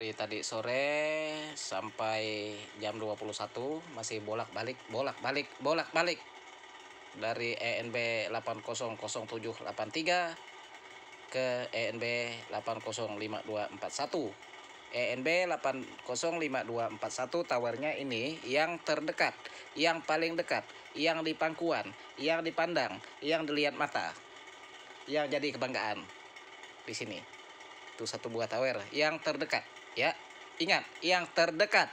Dari tadi sore sampai jam 21 masih bolak-balik dari ENB 800783 ke ENB 805241. ENB 805241 towernya ini yang terdekat, yang paling dekat, yang di pangkuan, yang dipandang, yang dilihat mata, yang jadi kebanggaan di sini. Itu satu buah tower yang terdekat, ya. Ingat, yang terdekat.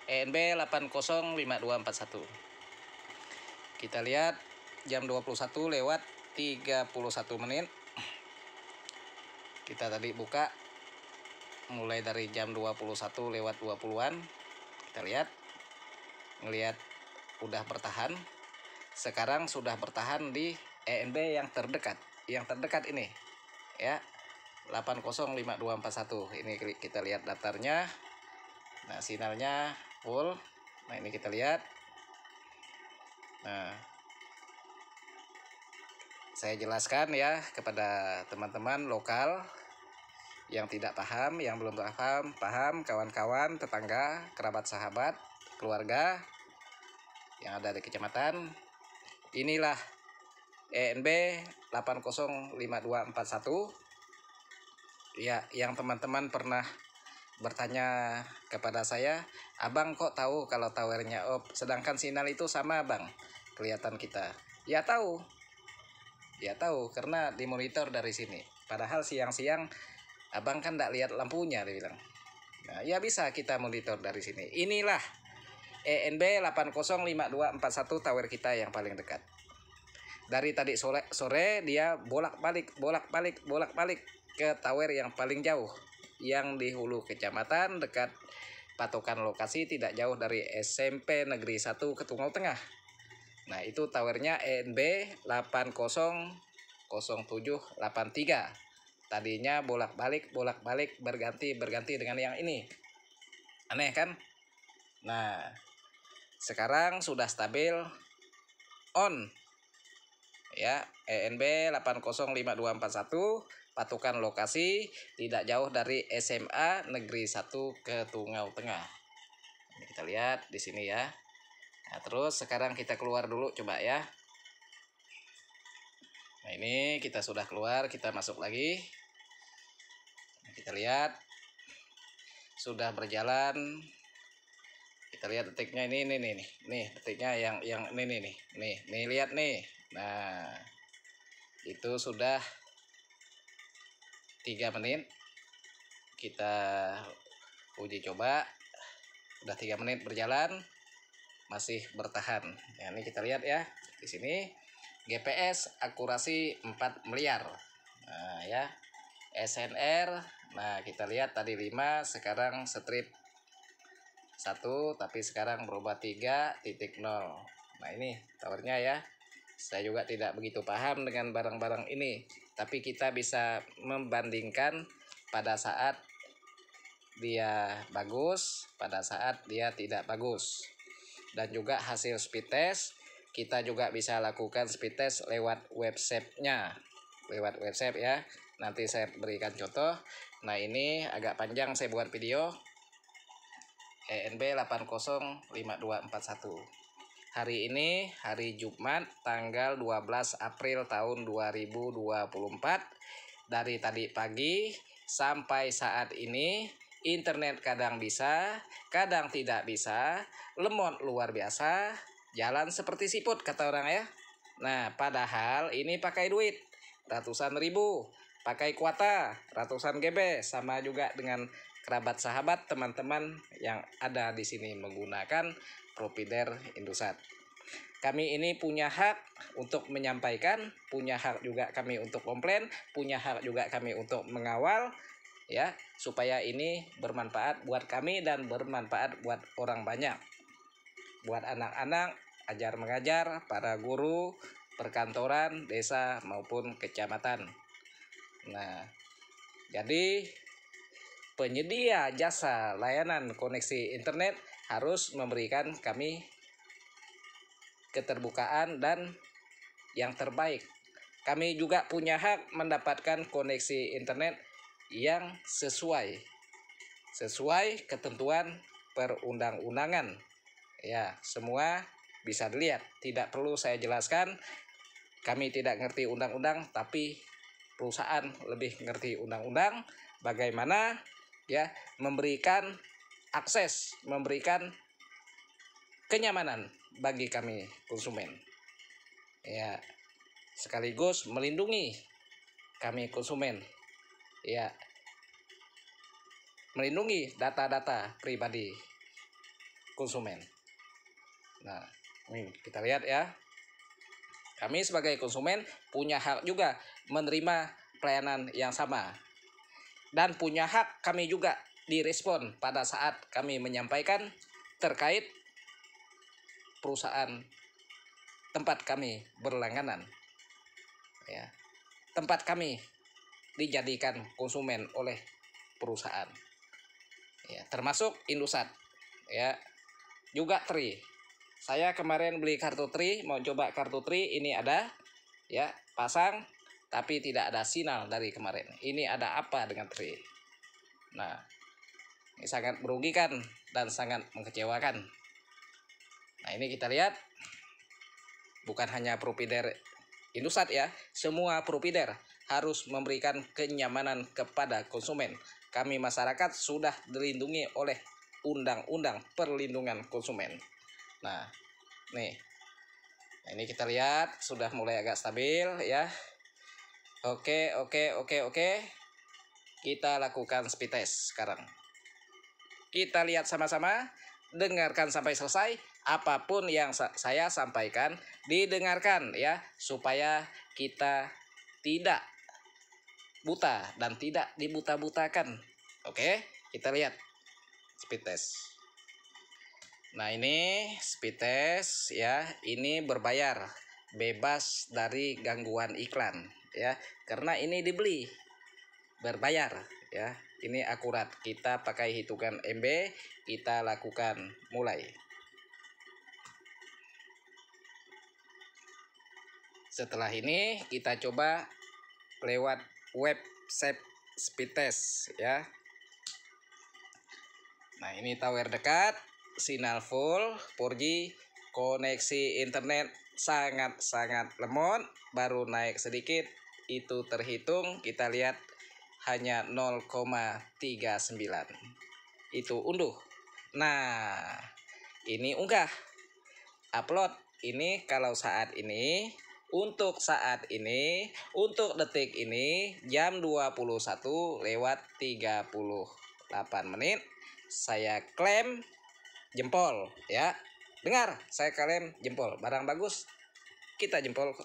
ENB 805241. Kita lihat jam 21 lewat 31 menit. Kita tadi buka mulai dari jam 21 lewat 20-an. Kita lihat, ngelihat udah bertahan. Sekarang sudah bertahan di ENB yang terdekat. Yang terdekat ini, ya. 805241. Ini kita lihat datarnya. Nah, sinyalnya full. Nah, ini kita lihat. Nah, saya jelaskan ya kepada teman-teman lokal yang tidak paham, yang belum paham, kawan-kawan, tetangga, kerabat, sahabat, keluarga yang ada di kecamatan. Inilah ENB 805241. Ya, yang teman-teman pernah bertanya kepada saya, "Abang kok tahu kalau towernya off? Sedangkan sinyal itu sama, Bang. Kelihatan kita." Ya tahu. Ya tahu karena dimonitor dari sini. Padahal siang-siang Abang kan tidak lihat lampunya, dia bilang. Nah, ya bisa kita monitor dari sini. Inilah ENB 805241 tower kita yang paling dekat. Dari tadi sore dia bolak-balik ke tower yang paling jauh, yang di hulu kecamatan dekat patokan lokasi tidak jauh dari SMP Negeri 1 Ketungau Tengah. Nah, itu towernya ENB 800783. Tadinya bolak-balik berganti dengan yang ini. Aneh kan? Nah, sekarang sudah stabil on. Ya, ENB 805241, patokan lokasi tidak jauh dari SMA Negeri 1 Ketungau Tengah. Ini kita lihat di sini ya. Nah, terus sekarang kita keluar dulu coba ya. Nah, ini kita sudah keluar, kita masuk lagi. Nah, kita lihat sudah berjalan. Kita lihat detiknya ini nih detiknya yang ini nih lihat nih. Nah, itu sudah 3 menit kita uji coba. Udah 3 menit berjalan masih bertahan. Ya, ini kita lihat ya di sini GPS akurasi 4 miliar. Nah, ya. SNR, nah kita lihat tadi 5, sekarang strip 1, tapi sekarang berubah 3.0. Nah, ini towernya ya. Saya juga tidak begitu paham dengan barang-barang ini, tapi kita bisa membandingkan pada saat dia bagus, pada saat dia tidak bagus. Dan juga hasil speed test, kita juga bisa lakukan speed test lewat website-nya. Lewat website ya. Nanti saya berikan contoh. Nah, ini agak panjang saya buat video. ENB 805241. Hari ini hari Jumat tanggal 12 April tahun 2024. Dari tadi pagi sampai saat ini internet kadang bisa, kadang tidak bisa, lemot luar biasa, jalan seperti siput kata orang ya. Nah, padahal ini pakai duit ratusan ribu, pakai kuota ratusan GB, sama juga dengan kerabat sahabat teman-teman yang ada di sini menggunakan provider Indosat. Kami ini punya hak untuk menyampaikan, punya hak juga kami untuk komplain, punya hak juga kami untuk mengawal ya, supaya ini bermanfaat buat kami dan bermanfaat buat orang banyak. Buat anak-anak, ajar mengajar, para guru, perkantoran, desa maupun kecamatan. Nah, jadi penyedia jasa layanan koneksi internet harus memberikan kami keterbukaan dan yang terbaik. Kami juga punya hak mendapatkan koneksi internet yang sesuai sesuai ketentuan perundang-undangan. Ya, semua bisa dilihat, tidak perlu saya jelaskan. Kami tidak ngerti undang-undang, tapi perusahaan lebih ngerti undang-undang, bagaimana ya memberikan akses, memberikan kenyamanan bagi kami konsumen. Ya, sekaligus melindungi kami konsumen. Ya, melindungi data-data pribadi konsumen. Nah, ini kita lihat ya. Kami sebagai konsumen punya hak juga menerima pelayanan yang sama. Dan punya hak kami juga direspon pada saat kami menyampaikan terkait perusahaan tempat kami berlangganan. Ya, tempat kami dijadikan konsumen oleh perusahaan. Ya, termasuk Indosat. Ya, juga Tri. Saya kemarin beli kartu Tri, mau coba kartu Tri, ini ada ya, pasang tapi tidak ada sinyal dari kemarin. Ini ada apa dengan Tri? Nah, ini sangat merugikan dan sangat mengecewakan. Nah, ini kita lihat bukan hanya provider Indosat ya, semua provider harus memberikan kenyamanan kepada konsumen. Kami masyarakat sudah dilindungi oleh Undang-Undang Perlindungan Konsumen. Nah, nih. Nah, ini kita lihat sudah mulai agak stabil ya. Oke. Kita lakukan speed test sekarang. Kita lihat sama-sama, dengarkan sampai selesai. Apapun yang saya sampaikan didengarkan ya, supaya kita tidak buta dan tidak dibuta-butakan. Oke, kita lihat speed test. Nah, ini speed test ya, ini berbayar, bebas dari gangguan iklan ya, karena ini dibeli berbayar ya. Ini akurat, kita pakai hitungan MB, kita lakukan mulai. Setelah ini kita coba lewat website speed test ya. Nah, ini tower dekat, sinyal full 4G, koneksi internet sangat-sangat lemot, baru naik sedikit, itu terhitung kita lihat hanya 0,39. Itu unduh. Nah, ini unggah, upload. Ini kalau saat ini, untuk saat ini, untuk detik ini jam 21:38 menit. Saya klaim jempol ya. Dengar, saya klaim jempol. Barang bagus kita jempol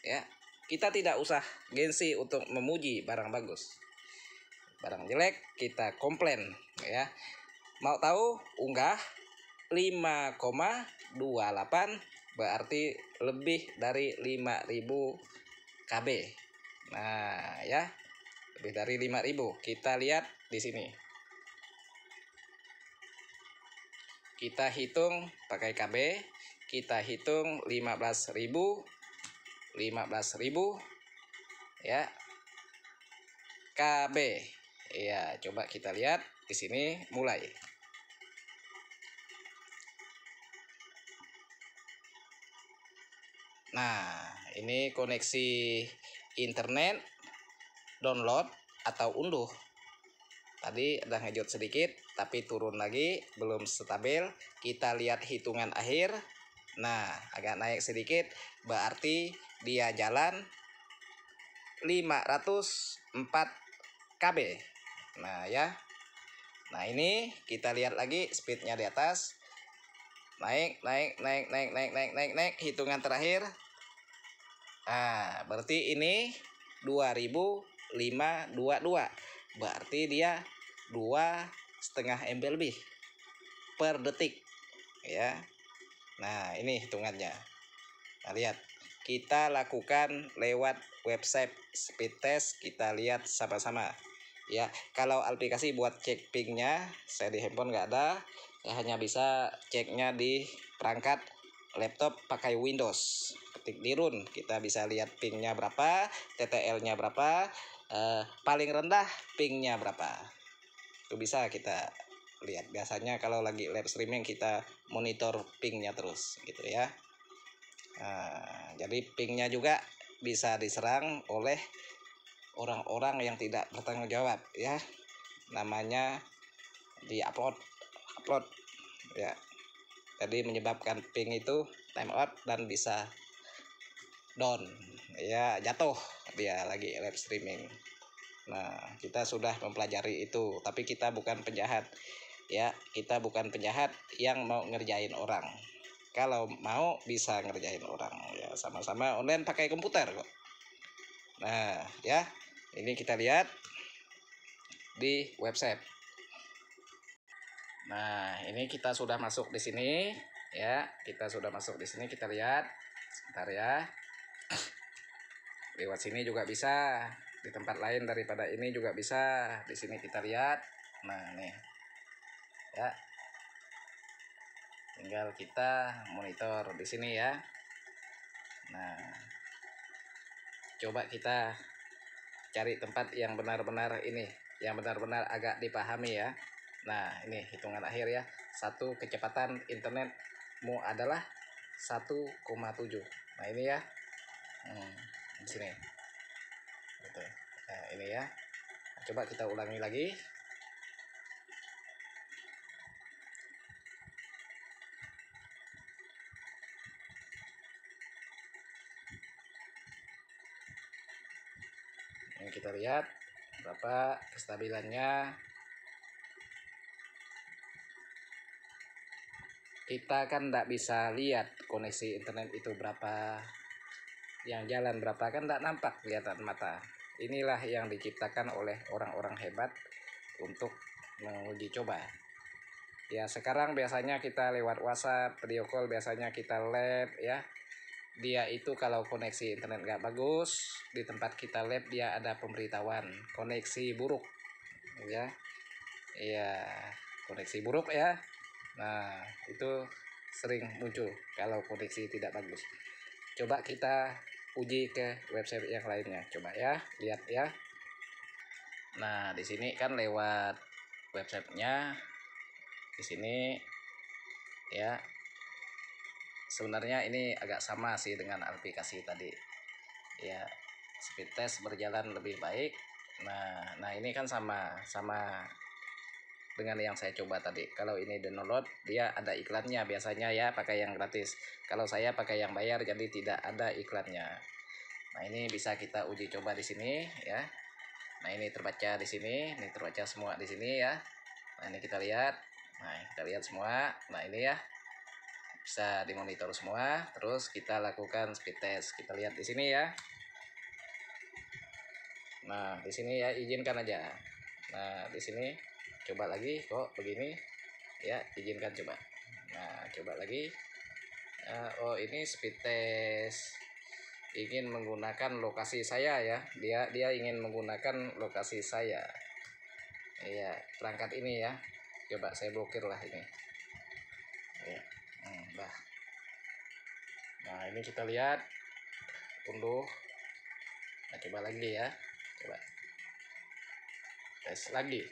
ya. Kita tidak usah gengsi untuk memuji barang bagus. Barang jelek kita komplain ya. Mau tahu, unggah 5,28, berarti lebih dari 5.000 KB. Nah, ya. Lebih dari 5.000. Kita lihat di sini. Kita hitung pakai KB, kita hitung 15.000 ya, KB ya. Coba kita lihat di sini mulai. Nah, ini koneksi internet download atau unduh. Tadi ada ngejut sedikit, tapi turun lagi, belum stabil. Kita lihat hitungan akhir. Nah, agak naik sedikit, berarti dia jalan 504 KB. Nah, ya. Nah, ini kita lihat lagi speednya di atas. Naik. Hitungan terakhir. Nah, berarti ini 2522. Berarti dia 2,5 MB lebih per detik ya. Nah, ini hitungannya. Nah, lihat, kita lakukan lewat website speed test, kita lihat sama-sama ya. Kalau aplikasi buat cek pingnya, saya di handphone nggak ada, saya hanya bisa ceknya di perangkat laptop pakai Windows. Ketik di run, kita bisa lihat pingnya berapa, TTL-nya berapa, paling rendah pingnya berapa. itu bisa kita lihat. Biasanya kalau lagi live streaming kita monitor pingnya terus gitu ya. Jadi pingnya juga bisa diserang oleh orang-orang yang tidak bertanggung jawab ya, namanya upload ya. Jadi menyebabkan ping itu time out dan bisa down ya, jatuh dia lagi live streaming. Nah, kita sudah mempelajari itu, tapi kita bukan penjahat ya, kita bukan penjahat yang mau ngerjain orang. Kalau mau bisa ngerjain orang ya, sama-sama online pakai komputer kok. Nah ya, ini kita lihat di website. Nah, ini kita sudah masuk di sini ya, kita sudah masuk di sini. Kita lihat sebentar ya. Lewat sini juga bisa, di tempat lain daripada ini juga bisa. Di sini kita lihat. Nah, nih. Ya. Tinggal kita monitor di sini ya. Nah, coba kita cari tempat yang benar-benar ini, yang benar-benar agak dipahami ya. Nah, ini hitungan akhir ya. 1, kecepatan internetmu adalah 1,7. Nah, ini ya. Di sini. Gitu. Nah, ini ya. Coba kita ulangi lagi. Ini kita lihat berapa kestabilannya. Kita kan tidak bisa lihat koneksi internet itu berapa, yang jalan berapa, kan tidak nampak kelihatan mata. Inilah yang diciptakan oleh orang-orang hebat untuk menguji coba ya. Sekarang biasanya kita lewat WhatsApp, video call, biasanya kita live ya. Dia itu kalau koneksi internet nggak bagus, di tempat kita live dia ada pemberitahuan koneksi buruk ya. Iya, koneksi buruk ya. Nah, itu sering muncul kalau koneksi tidak bagus. Coba kita uji ke website yang lainnya. Coba ya, lihat ya. Nah, di sini kan lewat websitenya. Di sini ya. Sebenarnya ini agak sama sih dengan aplikasi tadi. Ya, speed test berjalan lebih baik. Nah ini kan sama dengan yang saya coba tadi. Kalau ini download, dia ada iklannya biasanya ya, pakai yang gratis. Kalau saya pakai yang bayar, jadi tidak ada iklannya. Nah, ini bisa kita uji coba di sini ya. Nah, ini terbaca di sini, ini terbaca semua di sini ya. Nah, ini kita lihat. Nah, kita lihat semua. Nah, ini ya. Bisa dimonitor semua. Terus kita lakukan speed test. Kita lihat di sini ya. Nah, di sini ya, izinkan aja. Nah, di sini coba lagi kok begini ya, izinkan coba. Nah, coba lagi. Oh, ini speed test ingin menggunakan lokasi saya ya. Dia ingin menggunakan lokasi saya. Iya, perangkat ini ya. Coba saya blokir lah ini. Ya. Nah, ini kita lihat unduh. Nah, coba lagi ya. Coba tes lagi.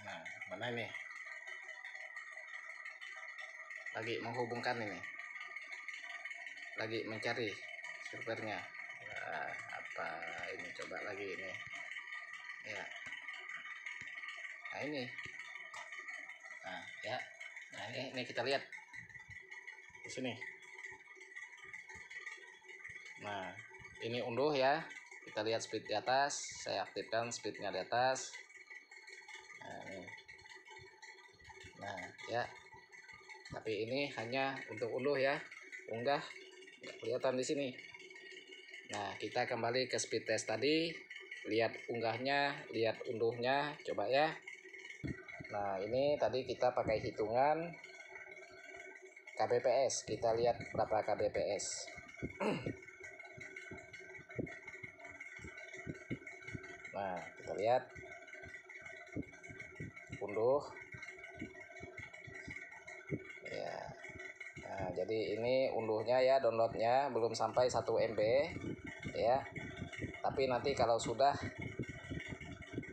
Nah, mana ini? Lagi menghubungkan ini. Lagi mencari servernya. Nah, apa ini? Coba lagi ini. Ya. Nah, ini. Nah, ya. Nah, ini kita lihat di sini. Nah, ini unduh ya. Kita lihat speed di atas. Saya aktifkan speednya di atas. Nah, ini. Nah, ya. Tapi ini hanya untuk unduh ya. Unggah nggak kelihatan di sini. Nah, kita kembali ke speed test tadi. Lihat unggahnya, lihat unduhnya, coba ya. Nah, ini tadi kita pakai hitungan kbps. Kita lihat berapa kbps. Nah, kita lihat unduh ya. Nah, jadi ini unduhnya ya, downloadnya belum sampai 1 MB ya, tapi Tapi nanti kalau sudah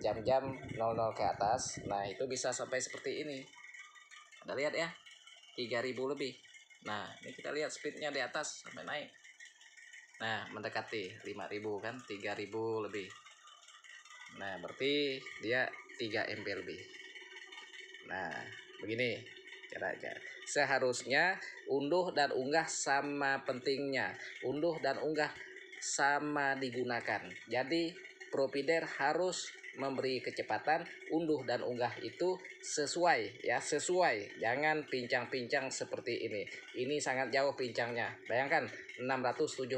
jam-jam 00 ke atas, nah itu bisa sampai seperti ini. Anda lihat ya, 3000 lebih. Nah ini kita lihat speednya di atas sampai naik. Nah mendekati 5000 kan, 3000 lebih. Nah berarti dia 3 MP lebih. Nah begini caranya. Seharusnya unduh dan unggah sama pentingnya. Unduh dan unggah sama digunakan. Jadi provider harus memberi kecepatan unduh dan unggah itu sesuai ya, sesuai. Jangan pincang-pincang seperti ini. Ini sangat jauh pincangnya. Bayangkan 670.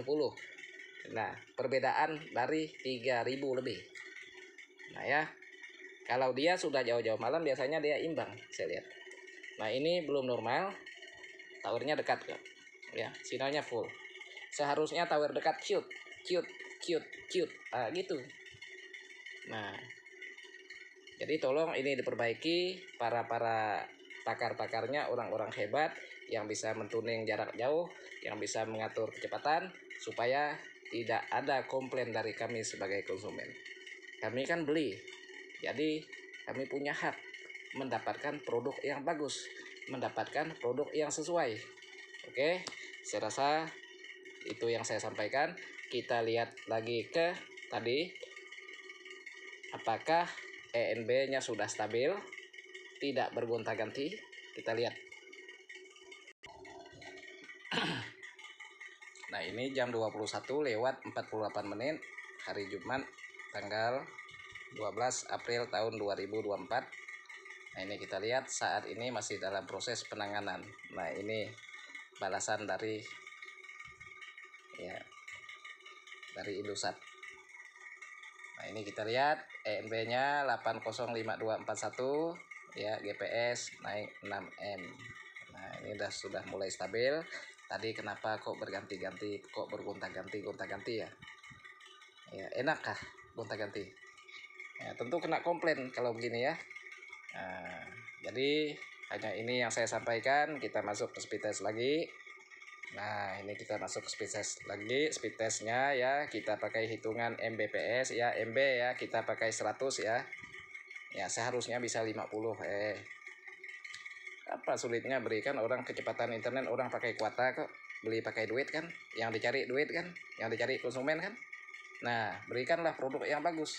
Nah, perbedaan dari 3000 lebih. Nah ya, kalau dia sudah jauh-jauh malam biasanya dia imbang, saya lihat. Nah ini belum normal, towernya dekat kok, ya sinyalnya full. Seharusnya tower dekat cute, gitu. Nah, jadi tolong ini diperbaiki para pakar-pakarnya, orang-orang hebat yang bisa mentuning jarak jauh, yang bisa mengatur kecepatan supaya tidak ada komplain dari kami sebagai konsumen. Kami kan beli, jadi kami punya hak mendapatkan produk yang bagus, mendapatkan produk yang sesuai. Oke, saya rasa itu yang saya sampaikan. Kita lihat lagi ke tadi, apakah ENB-nya sudah stabil, tidak bergonta-ganti. Kita lihat. Nah ini jam 21:48 hari Jumat tanggal 12 April tahun 2024. Nah ini kita lihat saat ini masih dalam proses penanganan. Nah ini balasan dari Indosat. Nah ini kita lihat ENB-nya 805241 ya, GPS naik 6M. Nah ini sudah mulai stabil. Tadi kenapa kok berganti-ganti, kok bergonta-ganti ya? Ya enakkah gonta-ganti? Ya, tentu kena komplain kalau begini ya. Nah, jadi hanya ini yang saya sampaikan. Kita masuk ke speed test lagi. Nah ini kita masuk ke speed test lagi. Speed testnya ya kita pakai hitungan Mbps ya, MB ya, kita pakai 100 ya. Ya seharusnya bisa 50. Apa sulitnya berikan orang kecepatan internet, orang pakai kuota kok, beli pakai duit kan, yang dicari duit kan, yang dicari konsumen kan. Nah berikanlah produk yang bagus,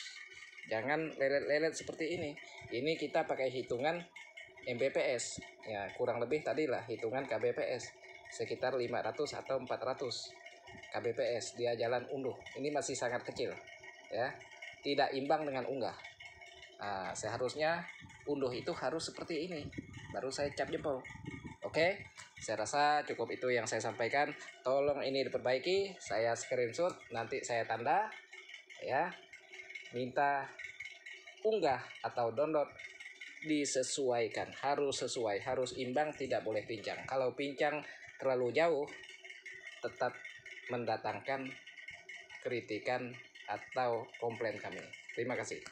jangan lelet-lelet seperti ini. Ini kita pakai hitungan Mbps ya, kurang lebih tadi lah hitungan kbps sekitar 500 atau 400 kbps dia jalan unduh. Ini masih sangat kecil ya, tidak imbang dengan unggah. Nah, seharusnya unduh itu harus seperti ini, baru saya cap jempol. Oke, saya rasa cukup itu yang saya sampaikan. Tolong ini diperbaiki, saya screenshot, nanti saya tanda ya. Minta unggah atau download disesuaikan, harus sesuai, harus imbang, tidak boleh pincang. Kalau pincang terlalu jauh tetap mendatangkan kritikan atau komplain kami. Terima kasih.